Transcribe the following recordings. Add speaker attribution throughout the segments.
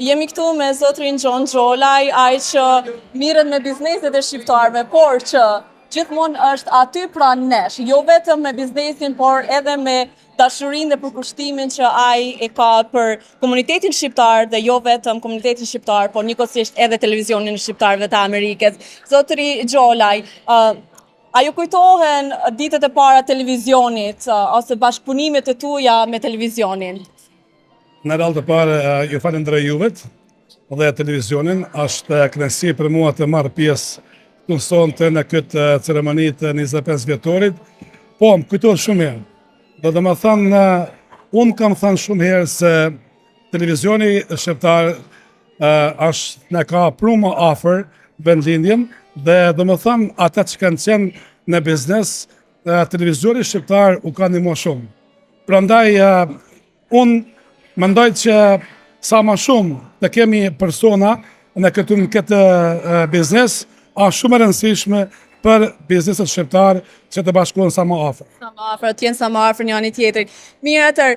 Speaker 1: Jemi këtu me zotrin Gjon Xholaj, ai që mirret me bizneset e shqiptarëve, por që gjithmonë është aty pranë nesh, jo vetëm me biznesin, por edhe me dashurinë dhe përkushtimin që ai e ka për komunitetin shqiptar dhe jo vetëm komunitetin shqiptar, por njëkohësisht edhe televizionin e shqiptarëve të Amerikës. Zotri Xholaj, a ju kujtohen ditët e para televizionit ose bashkëpunimet e tuaja me televizionin?
Speaker 2: Në radhë të parë ju falenderoj juvet dhe televizionin, është kënaqësi për mua të marr pjesë këtu sonte në këtë ceremoni të 25 vjetorit. Po, më kujtohet shumë herë. Do më thënë, unë kam thënë shumë herë se televizioni shqiptar është në ka pru më afër vendlindjen dhe do më thënë ata që kanë qenë në biznes, televizioni shqiptar u ka ndihmuar shumë. Prandaj unë mendoj që sa më shumë të kemi persona në këtë biznes, është shumë e rëndësishme për bizneset shqiptar që të bashkohen sa më afër.
Speaker 1: Sa më afër, të jenë sa më afër njëri tjetrit. Mirë atër,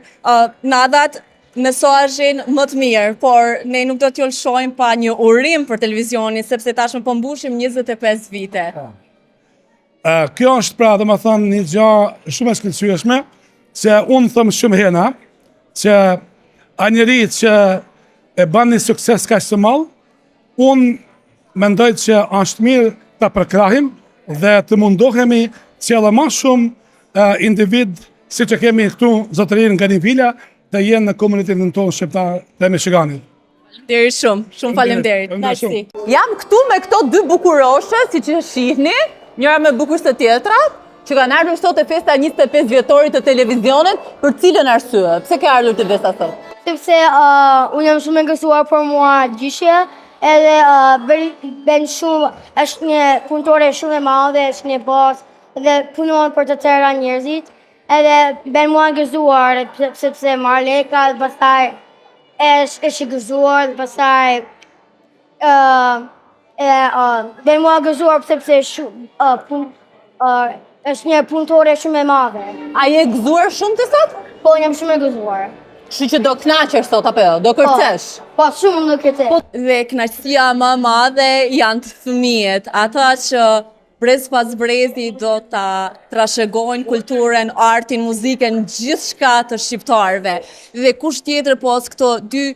Speaker 1: na dhat mesazhin më të mirë, por ne nuk do t'ju lëshojmë pa një urim për televizionin, sepse tashmë po mbushim 25 vite.
Speaker 2: Kjo është pra, domethënë, një gjë shumë e shkëlqyeshme, që unë them shumë herë që a njeri që e bën një sukses kaq të madh, unë mendoj që është mirë ta përkrahim dhe të mundohemi që edhe më shumë individ si që kemi këtu zotërinë nga Nivila të jenë në komunitetin tonë shqiptar të Michiganit.
Speaker 1: Faleminderit shumë faleminderit. Merci.
Speaker 3: Jam këtu me këto dy bukuroshe, siç e shihni, njëra më bukur se tjetra, që kanë ardhur sot e festa 25 vjetorit të televizionit, për cilën arsye? Pse ke ardhur të festa sot?
Speaker 4: Sepse unë jam shumë e ngësuar për mua gjyshje, edhe ben shumë, është një punëtore shumë e madhe, është një boss, dhe punon për të tëra njerëzit, edhe ben mua ngëzuar, sepse Marleka, dhe pastaj është gëzuar, dhe pastaj ben mua ngëzuar sepse është një punëtore shumë e madhe.
Speaker 3: A je gëzuar shumë të sot?
Speaker 4: Po, jam shumë e gëzuar.
Speaker 3: Kështu që do kënaqesh sot apo jo? Do kërcesh?
Speaker 4: Po, shumë do kërcesh.
Speaker 1: Dhe kënaqësia më e madhe janë të fëmijët, ata që brez pas brezi do ta trashëgojnë kulturën, artin, muzikën, gjithçka të shqiptarëve. Dhe kush tjetër pos këto dy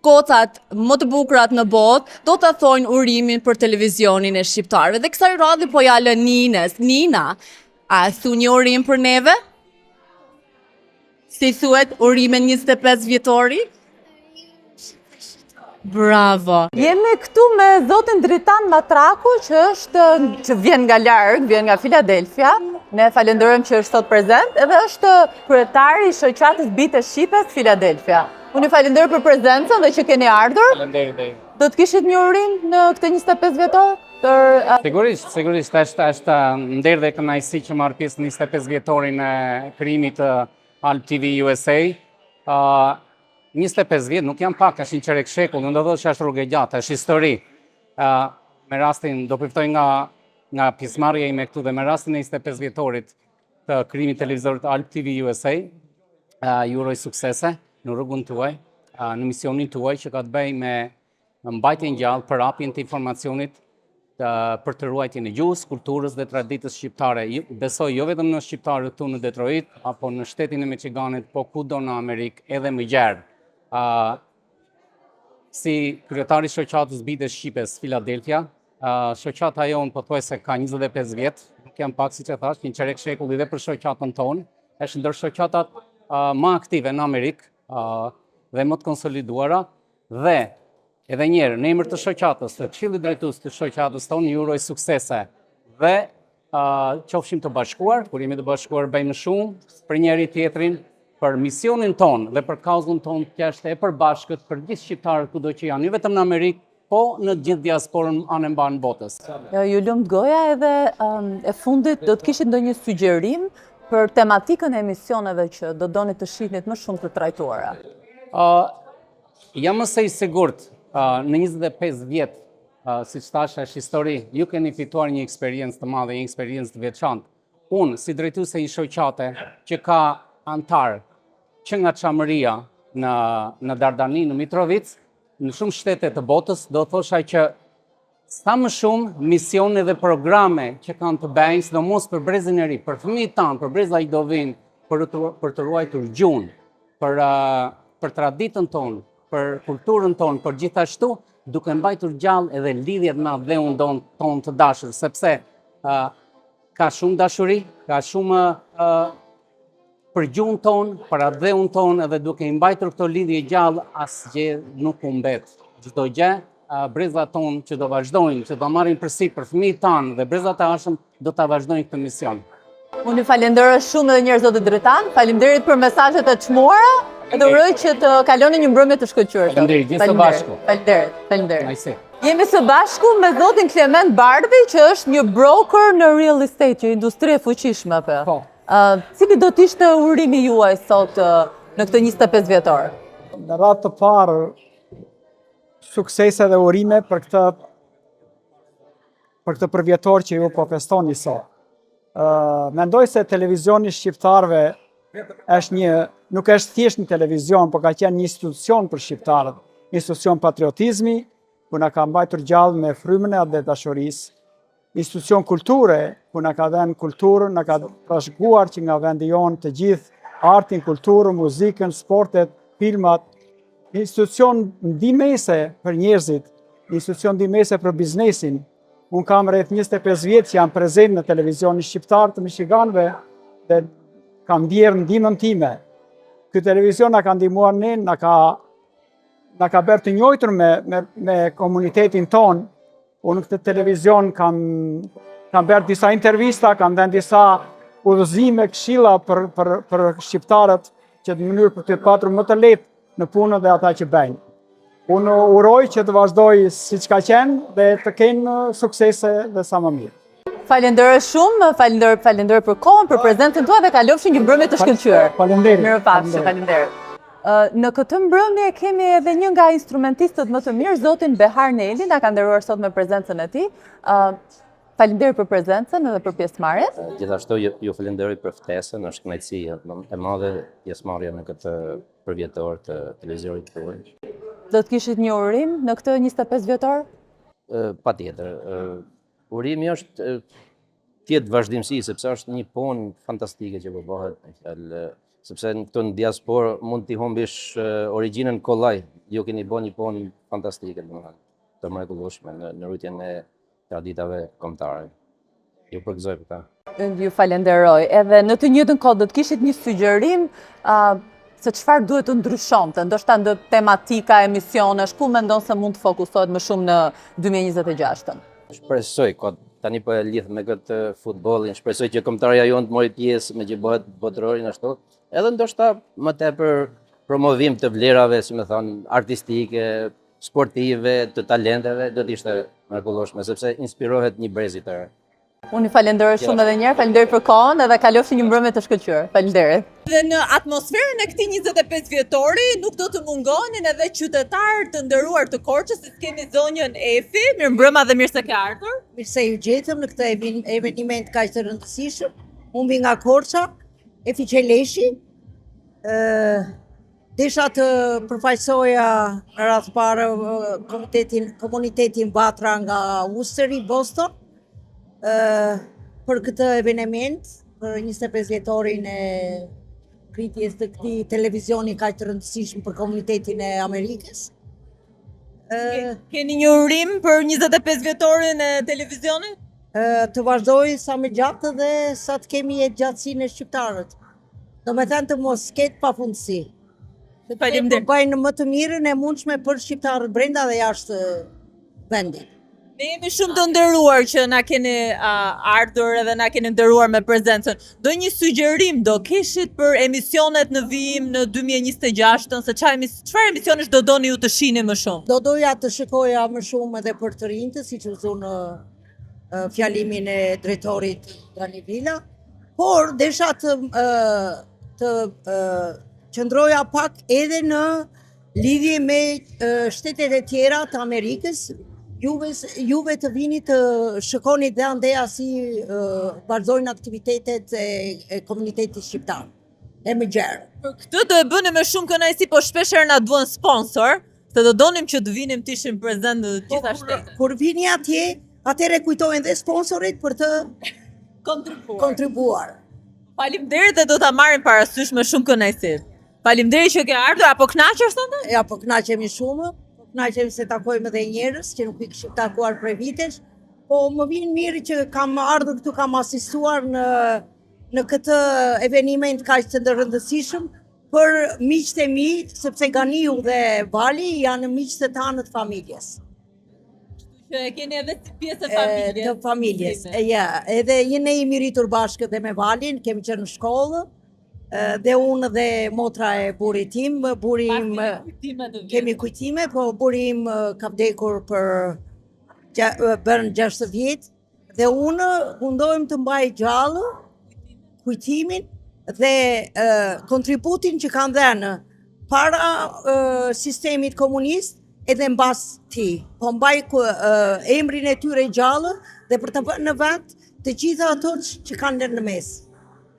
Speaker 1: gocat më të bukurat në botë, do ta thojnë urimin për televizionin e shqiptarëve. Dhe kësaj radhe po ja lë Ninës. Nina, a thu një urim për neve? Si thuhet urimin 25 vjetori? Bravo.
Speaker 3: Jemi këtu me zotin Dritan Matraku, që vjen nga larg, vjen nga Filadelfia. Ne falenderojmë që është sot prezent, edhe është kryetari i shoqatës Bite Shqipes Filadelfia. Unë ju falenderoj për prezencën dhe që keni ardhur.
Speaker 5: Faleminderit.
Speaker 3: Do të kishit një urim në këtë 25 vjetor?
Speaker 5: Sigurisht është nder dhe kënaqësi që marr pjesë në 25 vjetorin e krijimit të Alp TV USA. 25 vjet nuk janë pak, është një qerek shekull, në ndodhë që është rrugë e gjatë, është histori. Me rastin, do përftoj nga pjesëmarrja ime këtu dhe me rastin e 25 vjetorit të krijimit televizorit Alp TV USA, ju uroj suksese në rrugën tuaj, në misionin tuaj që ka të bëjë me mbajtjen gjallë për hapjen të informacionit për të ruajtjen e gjuhës, kulturës dhe traditës shqiptare. Besoj jo vetëm në shqiptarët tu në Detroit, apo në shtetin e Michiganit, po kudo në Amerikë, edhe më gjerë. Si kryetari shoqatës Bite Shqipes Filadelfia, shoqata jonë pothuajse ka 25 vjet, nuk jam pak siç e thash, një qerek shekulli dhe për shoqatën tonë, është ndër shoqatat më aktive në Amerikë dhe më të konsoliduara dhe edhe njerë, në emër të shoqatës, të këshillit drejtues të shoqatës tonë, ju uroj suksese dhe qofshim të bashkuar, kur jemi të bashkuar bëjmë shumë për njëri tjetrin, për misionin tonë dhe për kauzën tonë që është e përbashkët për gjithë shqiptarët kudo që janë, jo vetëm në Amerikë, po në gjithë diasporën anë mbanë botës.
Speaker 3: Ju lumt goja edhe e fundit do të kishit ndonjë sugjerim për tematikën e emisioneve që do doni të shihnit më shumë të trajtuara?
Speaker 5: Jam më së i sigurt, në 25 vjet, si që thash është histori, ju keni fituar një eksperiencë të madhe, një eksperiencë të veçantë. Unë, si drejtuese një shoqate që ka antar që nga Çamëria në Dardani, në Mitrovic, në shumë shtete të botës, do thosha që sa më shumë misione dhe programe që kanë të bëjnë, sidomos për brezin e ri, për fëmijët tanë, për breza i do vinë, për të ruajtur gjuhën, për traditën tonë, për kulturën tonë, për gjithashtu duke mbajtur gjallë edhe lidhjet me dheun tonë të dashur, sepse ka shumë dashuri, ka shumë për gjuhën tonë, për dheun tonë, edhe duke i mbajtur këto lidhje gjallë, asgjë nuk u mbet. Çdo gjë, brezat tonë që do vazhdojnë, që do marrin përsipër për fëmijët tanë dhe brezat e ardhshëm do ta vazhdojnë këtë mision.
Speaker 3: Unë ju falenderoj shumë edhe njerëz zotë Dritan, faleminderit për mesazhet e çmuara dhe uroj që të kaloni një mbrëmje të shkëlqyer.
Speaker 5: Faleminderit, gjithë së bashku.
Speaker 3: Faleminderit.
Speaker 5: Najse.
Speaker 3: Jemi së bashku me zotin Klement Bardhi, që është një broker në real estate, një industri e fuqishme apo?
Speaker 5: Po.
Speaker 3: Cili do të ishte urimi juaj sot në këtë 25 vjetor?
Speaker 6: Në radhë të parë, suksese dhe urime për këtë përvjetor që ju po festoni sot. Mendoj se televizioni shqiptarëve nuk është thjesht një televizion, por ka qenë një institucion për shqiptarët, një institucion patriotizmi, ku na ka mbajtur gjallë me frymën e dashurisë, institucion kulture, ku na ka dhënë kulturën, na ka trashëguar që nga vendi jonë të gjithë artin, kulturën, muzikën, sportet, filmat, institucion ndihmëse për njerëzit, institucion ndihmëse për biznesin. Unë kam rreth 25 vjetë që jam prezent në televizionin shqiptar të Michiganëve dhe kam ndjerë ndihmën time. Ky televizion na ka ndihmuar ne, na ka bërë të njëjtur me komunitetin ton. Unë në këtë televizion kam bërë disa intervista, kam dhënë disa udhëzime, këshilla për shqiptarët që në mënyrë për të patur më të lehtë në punën dhe ata që bëjnë. Unë uroj që të vazhdoj siç ka qenë dhe të kenë suksese dhe sa më mirë.
Speaker 3: Falenderoj shumë, falenderoj për kohën, për prezencën tuaj dhe kalofshi një mbrëmje të shkëlqyer.
Speaker 6: Faleminderit.
Speaker 3: Mirupafshim, faleminderit. Në këtë mbrëmje kemi edhe një nga instrumentistët më të mirë, zotin Behar Neli, na ka nderuar sot me prezencën e tij. Faleminderit për prezencën edhe për pjesëmarrjen.
Speaker 7: Gjithashtu ju falenderoj për ftesën, është kënaqësi e madhe pjesëmarrja në këtë përvjetor të televiziorit tuaj.
Speaker 3: Do të kishit një urim në këtë 25 vjetor?
Speaker 7: Patjetër. Urimi është tjetë vazhdimsi, sepse është një punë fantastike që po bëhet, sepse në këtu në diasporë mund t'i humbish origjinën kollaj, ju keni bërë një punë fantastike, të mrekullueshme në rritjen e traditave kombëtare. Ju përgëzoj për ta.
Speaker 3: Ju falenderoj. Edhe në të njëjtën kohë do të kishit një sugjerim se çfarë duhet të ndryshonte, ndoshta në tematika, emisionesh, ku mendon se mund të fokusohet më shumë në 2026-ën?
Speaker 7: Shpresoj, tani po e lidh me këtë futbollin, shpresoj që kombëtarja jonë të mori pjesë me që bëhet botërorin ashtu, edhe ndoshta më tepër promovim të vlerave, si më thonë, artistike, sportive, të talenteve, do të ishte mrekullueshme, sepse inspirohet një brezi të re.
Speaker 3: Unë i falenderoj shumë edhe njerë, falenderoj për kohën edhe kalofshi një mbrëmje të shkëlqyer. Faleminderit.
Speaker 1: Dhe në atmosferën e këtij 25 vjetori nuk do të mungonin edhe qytetarë të nderuar të Korçës, si kemi zonjën Efi. Mirëmbrëma dhe mirë se ke ardhur.
Speaker 8: Mirë se ju gjetëm në këtë eveniment kaq të rëndësishëm. Unë vi nga Korça, Efi Qeleshi. Desha të përfaqësoja në radhë të parë komunitetin Batra nga Worcester, Boston, për këtë evenement, për 25 vjetorin e kritjes të këtij televizioni kaq të rëndësishëm për komunitetin e Amerikës.
Speaker 1: Keni një urim për 25 vjetorin e televizionit?
Speaker 8: Të vazhdoj sa më gjatë dhe sa të kemi jetë gjatësinë e shqiptarët. Do me thënë të mos ketë pafundësi. Të bëjnë më të mirën e mundshme për shqiptarët brenda dhe jashtë vendit.
Speaker 1: Ne jemi shumë të nderuar që na keni ardhur edhe na keni nderuar me prezencën. Do një sugjerim do kishit për emisionet në vijim në 2026-ën, se çfarë emisionesh do doni ju të shihni më shumë?
Speaker 8: Do doja të shikoja më shumë edhe për të rinjtë, siç u thon në fjalimin e drejtorit Dani Vila, por desha të qëndroja pak edhe në lidhje me shtetet e tjera të Amerikës. Juve të vini të shikoni dhe andeja si vazhdojnë aktivitetet e komunitetit shqiptar. E më gjerë.
Speaker 1: Për këtë do e bëni me shumë kënaqësi, po shpeshherë na duan sponsor,
Speaker 3: Se do donim që të vinim të ishim prezent në të gjitha shtetet.
Speaker 8: Kur vini atje, atëre kujtojnë dhe sponsorit për të kontribuar.
Speaker 3: Faleminderit dhe do ta marrim parasysh me shumë kënaqësi. Faleminderit që ke ardhur, apo kënaqesh sonte?
Speaker 8: Ja, po kënaqemi shumë, kënaqemi se takojmë edhe njerëz që nuk i kishim takuar prej vitesh, po më vjen mirë që kam ardhur këtu, kam asistuar në këtë eveniment kaq të rëndësishëm për miqtë e mi, sepse Ganiu dhe Vali janë miqtë të tanë të familjes.
Speaker 3: Që e keni edhe si pjesë e familjes.
Speaker 8: Të familjes. Ja, edhe ne jemi rritur bashkë dhe me Valin, kemi qenë në shkollë. Dhe unë dhe motra e burit tim, kemi kujtime, po buri im ka vdekur bërë 6 vjet, dhe unë mundohem të mbaj gjallë kujtimin dhe kontributin që kanë dhënë para sistemit komunist edhe mbas ti. Po mbaj emrin e tyre gjallë dhe për të bërë në vend të gjitha ato që kanë lënë në mes.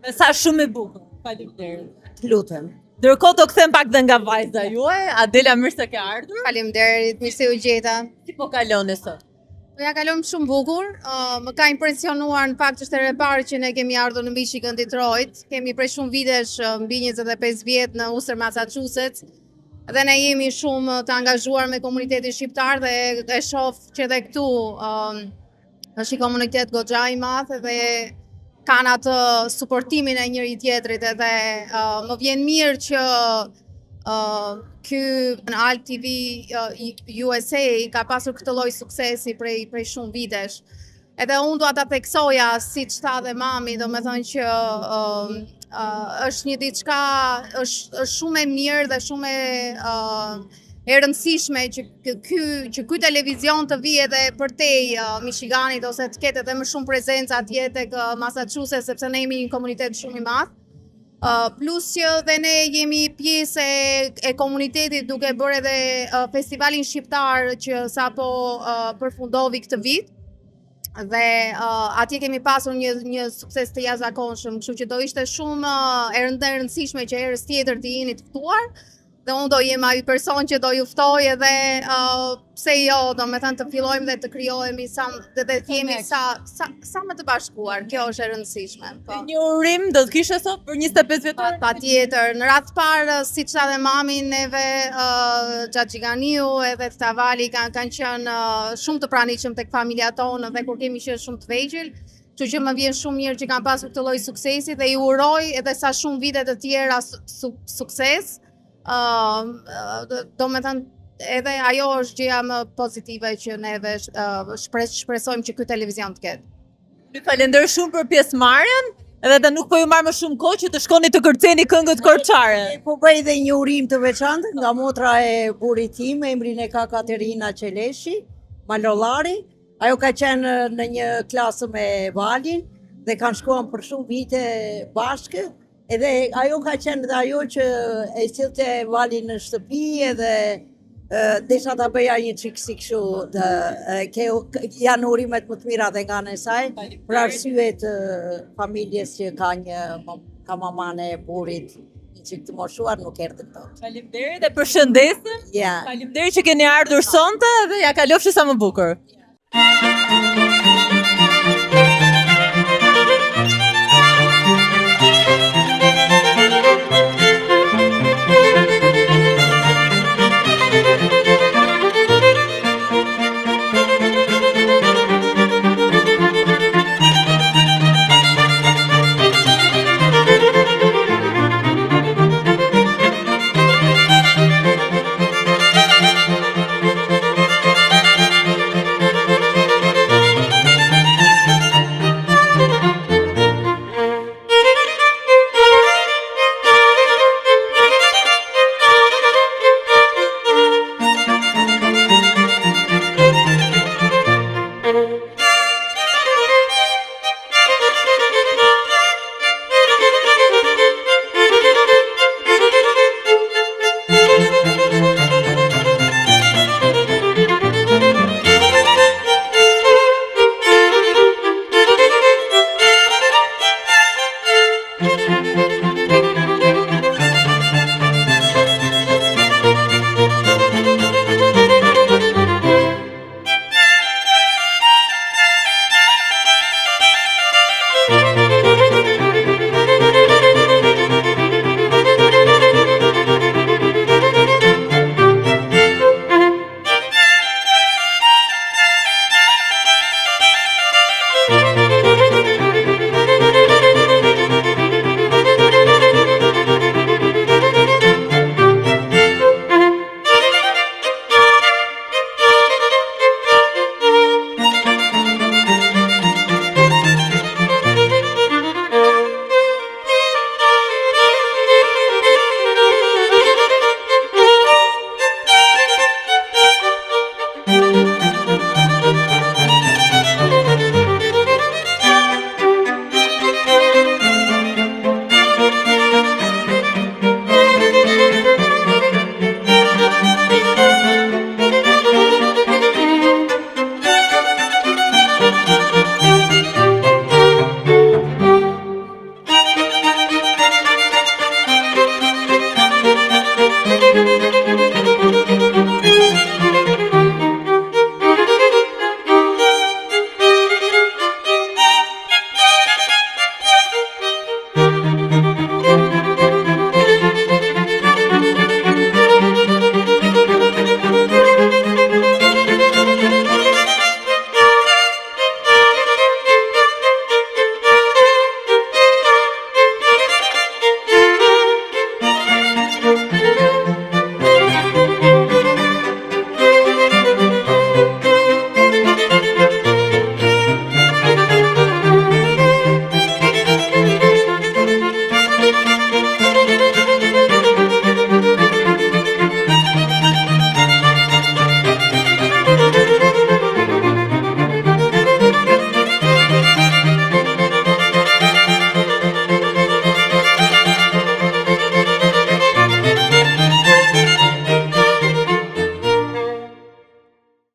Speaker 3: Mesazh shumë i bukur. Faleminderit.
Speaker 8: Të lutem.
Speaker 3: Ndërkohë do kthem pak dhe nga vajza juaj, Adela, mirë se ke ardhur.
Speaker 9: Faleminderit, mirë se u gjeta.
Speaker 3: Si po kaloni sot?
Speaker 9: Po ja kalon shumë bukur. Më ka impresionuar në fakt është e parë që ne kemi ardhur në Michigan, Detroit. Kemi prej shumë vitesh, mbi 25 vjet në Worcester, Massachusetts. Dhe ne jemi shumë të angazhuar me komunitetin shqiptar dhe e shoh që edhe këtu është një komunitet goxha i madh dhe kanë atë suportimin e njëri tjetrit edhe më vjen mirë që ky në Alt TV USA ka pasur këtë lloj suksesi prej shumë vitesh. Edhe unë dua ta theksoja siç tha dhe mami, domethënë që është një diçka është shumë e mirë dhe shumë e rëndësishme që ky televizion të vijë edhe për te Michiganit ose të ketë edhe më shumë prezencë atje tek Massachusetts, sepse ne jemi një komunitet shumë i madh. Plus që dhe ne jemi pjesë e komunitetit duke bërë edhe festivalin shqiptar që sapo përfundoi këtë vit. Dhe atje kemi pasur një sukses të jashtëzakonshëm, kështu që do ishte shumë e rëndësishme që herës tjetër të jeni të ftuar. Dhe unë do jem ai person që do ju ftoj edhe pse jo, domethënë të fillojmë dhe të krijohemi dhe të jemi sa më të bashkuar. Kjo është e rëndësishme. Po.
Speaker 3: Një urim do të kishe sot për 25 vjetor?
Speaker 9: Patjetër. Në radhë parë, siç tha dhe mami, neve Xhaxhi Ganiu edhe Tita Vali kanë qenë shumë të pranishëm tek familja tonë dhe kur kemi qenë shumë të vegjël. Kështu që më vjen shumë mirë që kanë pasur këtë lloj suksesi dhe i uroj edhe sa shumë vite të tjera sukses. Do me thënë edhe ajo është gjëja më pozitive që neve shpresojmë që ky televizion të ketë.
Speaker 3: Ju falenderoj shumë për pjesëmarrjen, edhe të nuk po ju marr më shumë kohë që të shkoni të kërceni këngët korçare.
Speaker 8: Po bëj dhe një urim të veçantë nga motra e burit tim, emrin e ka Katerina Qeleshi, Malollari. Ajo ka qenë në një klasë me Valin dhe kanë shkuar për shumë vite bashkë. Edhe ajo ka qenë dhe ajo që e sillte Valin në shtëpi edhe desha ta bëja një çik si kështu, janë urimet më të mira dhe nga në saj, për arsye të familjes që ka mamane e burit një çik të moshuar, nuk erdhën dot.
Speaker 3: Faleminderit dhe përshëndesim.
Speaker 8: Ja.
Speaker 3: Faleminderit që keni ardhur sonte dhe ja kalofshi sa më bukur.